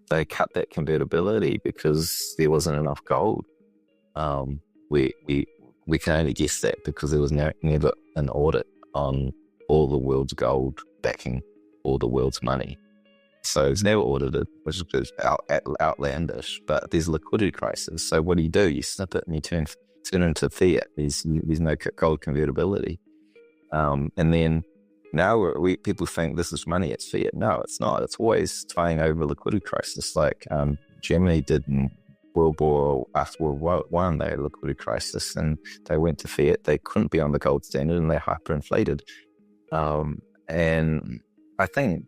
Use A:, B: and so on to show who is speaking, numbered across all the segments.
A: they cut that convertibility because there wasn't enough gold. We can only guess that because there was never an audit on all the world's gold backing all the world's money. So it's never audited, which is outlandish, but there's a liquidity crisis. So what do? You snip it and you turn into fiat. There's no gold convertibility. And then now people think this is money, it's fiat. No, it's not. It's always tying over liquidity crisis, like Germany did in after World War I. They had a liquidity crisis and they went to fiat. They couldn't be on the gold standard and they hyperinflated. And I think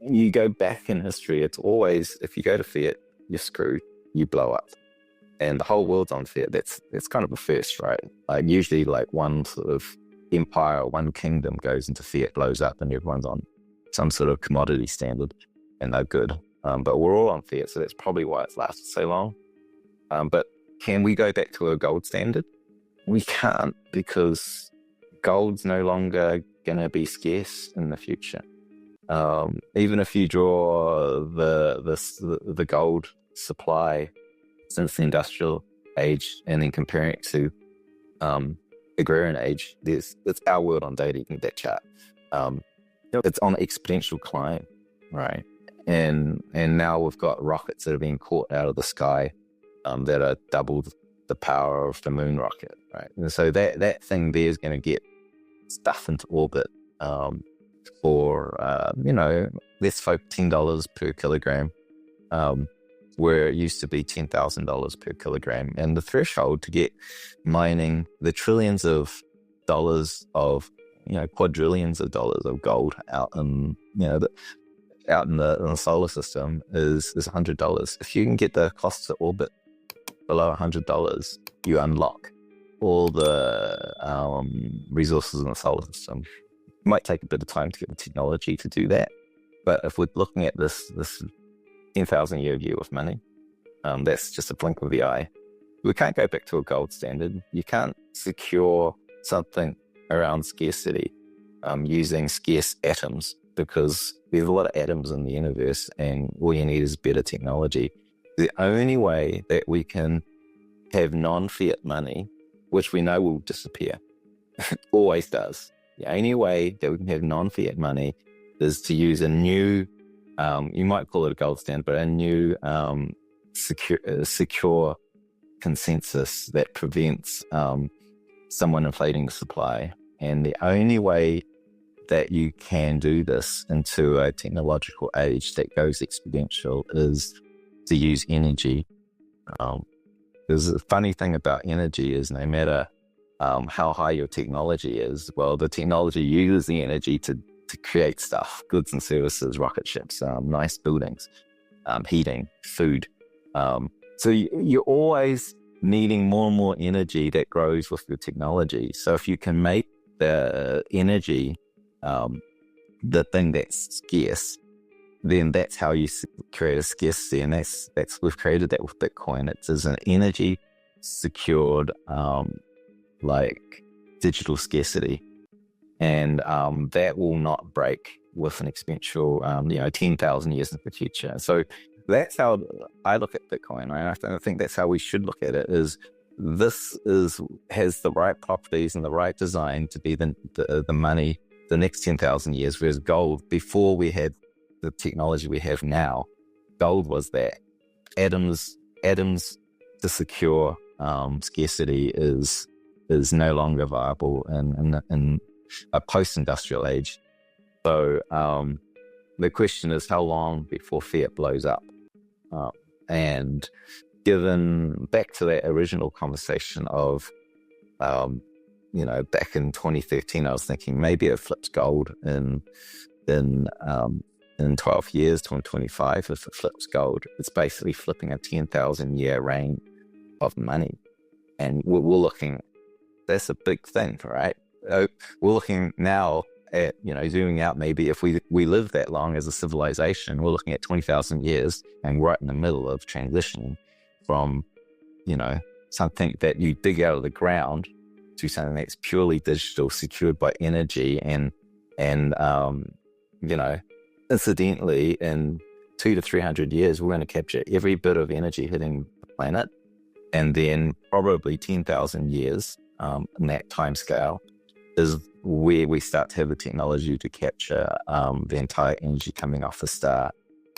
A: you go back in history, it's always, if you go to fiat, you're screwed, you blow up. And the whole world's on fiat. That's kind of a first, right? Like usually like one sort of empire, one kingdom goes into fiat, blows up, and everyone's on some sort of commodity standard and they're good. But we're all on fiat, so that's probably why it's lasted so long. But can we go back to a gold standard? We can't, because gold's no longer going to be scarce in the future. Even if you draw the gold supply since the industrial age and then comparing it to agrarian age, it's our world on data. You can get that chart. It's on an exponential climb, right? And now we've got rockets that are being caught out of the sky that are double the power of the moon rocket, right? And so that thing there is going to get stuff into orbit for let's focus $10 per kilogram, where it used to be $10,000 per kilogram. And the threshold to get mining the trillions of dollars of quadrillions of dollars of gold out in the solar system is $100. If you can get the cost to orbit below $100, you unlock all the resources in the solar system. It might take a bit of time to get the technology to do that, but if we're looking at this 10,000-year view of money, that's just a blink of the eye. We can't go back to a gold standard. You can't secure something around scarcity using scarce atoms, because there's a lot of atoms in the universe and all you need is better technology. The only way that we can have non-fiat money, which we know will disappear, always does. The only way that we can have non-fiat money is to use a new, you might call it a gold standard, but a new secure consensus that prevents someone inflating the supply. And the only way that you can do this into a technological age that goes exponential is to use energy. Because the funny thing about energy is no matter how high your technology is, well, the technology uses the energy to create stuff, goods and services, rocket ships, nice buildings, heating, food. So you're always needing more and more energy that grows with your technology. So if you can make the energy the thing that's scarce, then that's how you create a scarcity. And that's we've created that with Bitcoin. It's as an energy secured like digital scarcity, and that will not break with an exponential 10,000 years in the future. So that's how I look at Bitcoin, right? I think that's how we should look at it. Has the right properties and the right design to be the money the next 10,000 years, whereas gold, before we had the technology we have now, gold was that. Atoms to secure scarcity is no longer viable in a post-industrial age. So the question is, how long before fiat blows up? And given back to that original conversation of back in 2013, I was thinking maybe it flips gold in 12 years, 2025. If it flips gold, it's basically flipping a 10,000 year reign of money. And we're looking, that's a big thing, right? We're looking now at, zooming out, maybe if we live that long as a civilization, we're looking at 20,000 years and right in the middle of transitioning from, something that you dig out of the ground to something that's purely digital, secured by energy, and incidentally, in 200 to 300 years, we're going to capture every bit of energy hitting the planet. And then probably 10,000 years in that time scale is where we start to have the technology to capture the entire energy coming off the star.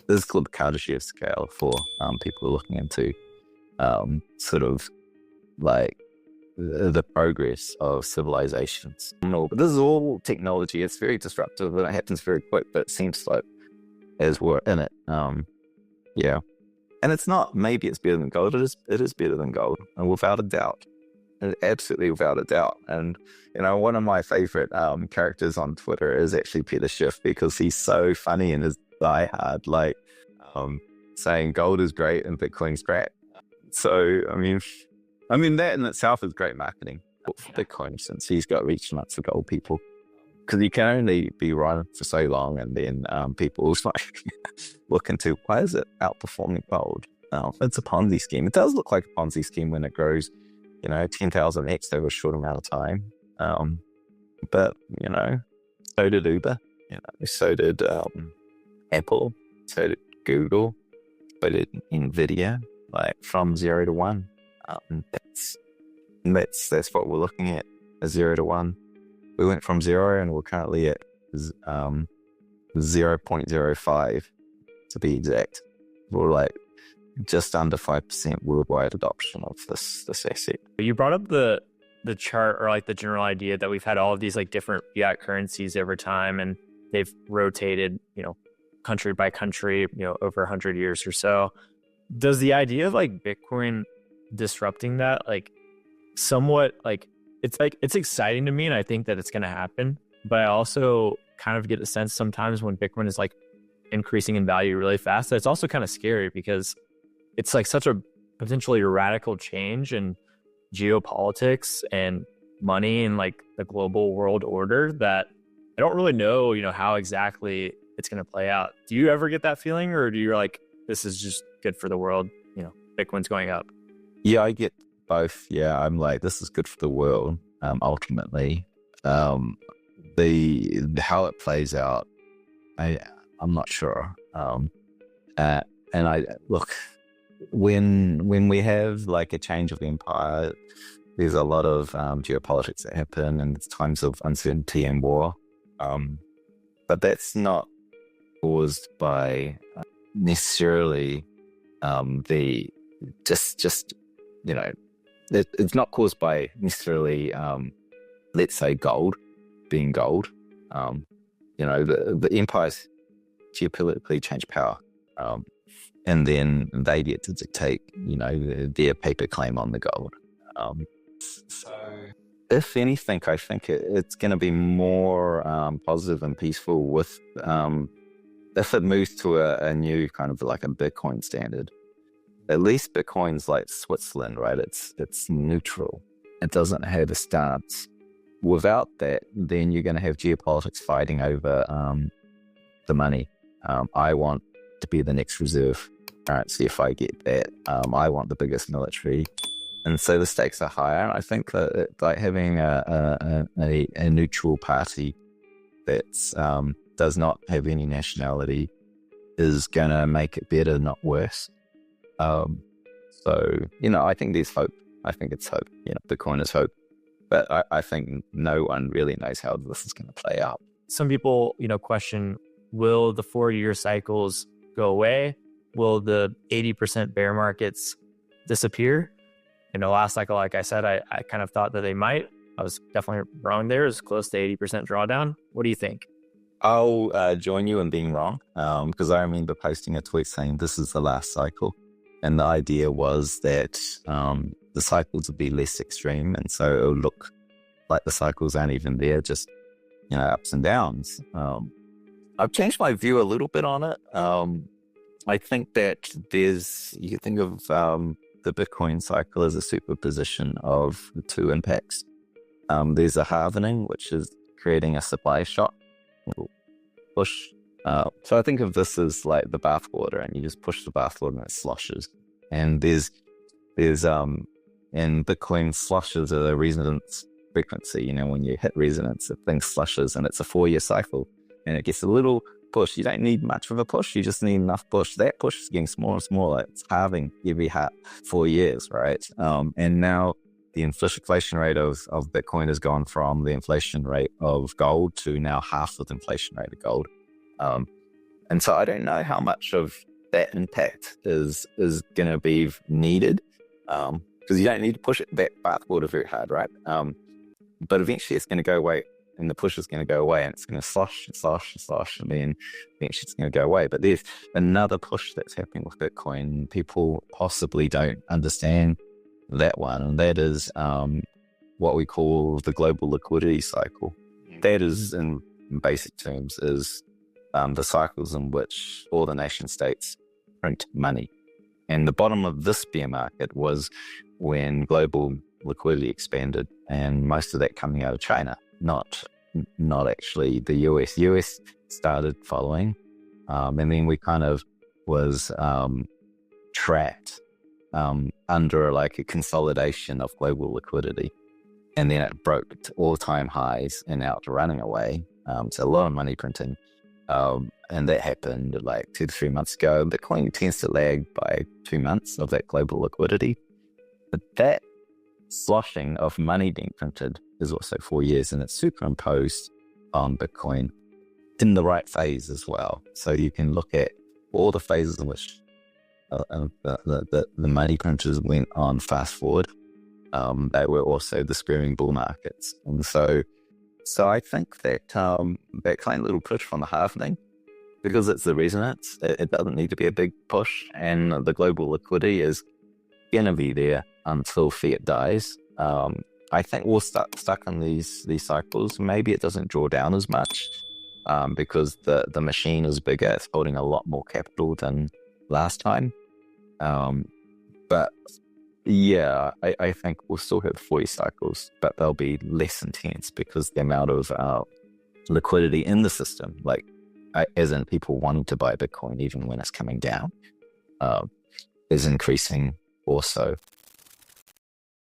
A: This is called the Kardashev scale for people looking into sort of like the progress of civilizations. No, but this is all technology. It's very disruptive and it happens very quick, but it seems like as we're in it, yeah. And it's not, maybe it's better than gold. It is better than gold, and without a doubt. Absolutely without a doubt. And, you know, one of my favorite characters on Twitter is actually Peter Schiff, because he's so funny and is diehard, like saying gold is great and Bitcoin's crap. So, I mean that in itself is great marketing for Bitcoin, since he's got reach nuts for gold people. Because you can only be right for so long, and then people also look into, why is it outperforming gold? It's a Ponzi scheme. It does look like a Ponzi scheme when it grows, 10,000x over a short amount of time. But, so did Uber, so did Apple, so did Google, so did NVIDIA, like from 0 to 1. That's what we're looking at, a 0 to 1. We went from 0 and we're currently at 0.05 to be exact. We're like just under 5% worldwide adoption of this asset.
B: You brought up the chart, or like the general idea that we've had all of these like different fiat currencies over time, and they've rotated, country by country, over 100 years or so. Does the idea of like Bitcoin disrupting that, like somewhat like, it's exciting to me, and I think that it's going to happen, but I also kind of get the sense sometimes when Bitcoin is like increasing in value really fast, that it's also kind of scary, because it's like such a potentially radical change in geopolitics and money and like the global world order that I don't really know, how exactly it's going to play out. Do you ever get that feeling, or do you like, this is just good for the world, Bitcoin's going up?
A: Yeah, I get both. Yeah, I'm like, this is good for the world, ultimately. How it plays out, I'm not sure. And I look, when we have like a change of empire, there's a lot of geopolitics that happen, and it's times of uncertainty and war. But that's not caused by necessarily it's not caused by necessarily, let's say, gold being gold. The empires geopolitically change power, and then they get to dictate, their paper claim on the gold. So, if anything, I think it's going to be more positive and peaceful with if it moves to a new kind of like a Bitcoin standard. At least Bitcoin's like Switzerland, right? It's neutral. It doesn't have a stance. Without that, then you're going to have geopolitics fighting over the money. I want to be the next reserve currency if I get that. I want the biggest military. And so the stakes are higher. I think that like having a neutral party that does not have any nationality is going to make it better, not worse. I think there's hope. I think it's hope. Bitcoin is hope. But I think no one really knows how this is going to play out.
B: Some people, question, will the 4-year cycles go away? Will the 80% bear markets disappear? Last cycle, like I said, I kind of thought that they might. I was definitely wrong there. It was close to 80% drawdown. What do you think?
A: I'll join you in being wrong, because I remember posting a tweet saying this is the last cycle. And the idea was that the cycles would be less extreme, and so it would look like the cycles aren't even there, just ups and downs. I've changed my view a little bit on it. I think that you can think of the Bitcoin cycle as a superposition of the two impacts. There's a halvening, which is creating a supply shock, push. So I think of this as like the bathwater, and you just push the bathwater and it sloshes. And there's and Bitcoin sloshes at a resonance frequency. When you hit resonance, the thing slushes, and it's a 4-year cycle, and it gets a little push. You don't need much of a push. You just need enough push. That push is getting smaller and smaller. It's halving every 4 years, right? And now the inflation rate of Bitcoin has gone from the inflation rate of gold to now half of the inflation rate of gold. And so I don't know how much of that impact is going to be needed, because you don't need to push it back bathwater very hard, right? But eventually it's going to go away, and the push is going to go away, and it's going to slosh, and then eventually it's going to go away. But there's another push that's happening with Bitcoin. People possibly don't understand that one, and that is what we call the global liquidity cycle. That is, in basic terms, is the cycles in which all the nation states print money. And the bottom of this bear market was when global liquidity expanded, and most of that coming out of China, not actually the US. US started following, and then we kind of was trapped under like a consolidation of global liquidity, and then it broke to all-time highs and out running away. So a lot of money printing. And that happened like 2 to 3 months ago. Bitcoin tends to lag by 2 months of that global liquidity. But that sloshing of money being printed is also 4 years, and it's superimposed on Bitcoin in the right phase as well. So you can look at all the phases in which the money printers went on fast forward. They were also the screaming bull markets. And so I think that that kind of little push from the halving, because it's the resonance, it doesn't need to be a big push, and the global liquidity is going to be there until fiat dies. I think we'll stuck in these cycles. Maybe it doesn't draw down as much because the machine is bigger. It's holding a lot more capital than last time. But yeah, I think we'll still have 40 cycles, but they'll be less intense because the amount of liquidity in the system, like as in people wanting to buy Bitcoin even when it's coming down, is increasing also.